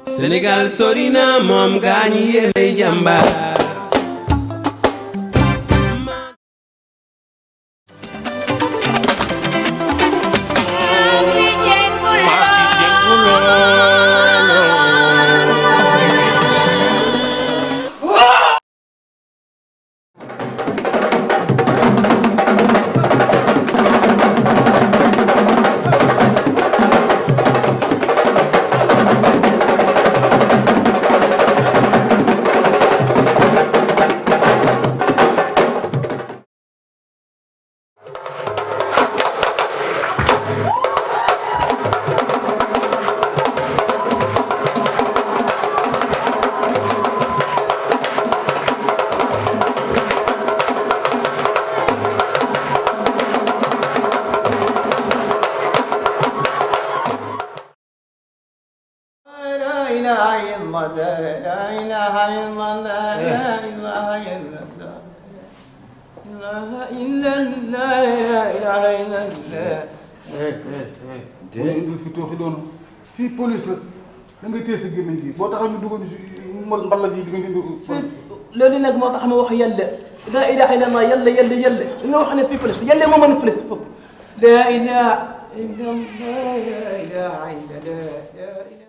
Sénégal sori na moom gaañi yéenay jàmbaar. fii police la da ngay téye sa gémmiñ gi boo taxaw ñu dugg si mbala ji di nga indi. loolu nag moo tax ma wax yàlla laa ilaha illallah yàlla yàlla yàlla nga wax ne fii police yàlla moo mën a police foofu laa ilaha illallah laa ilaha illallah.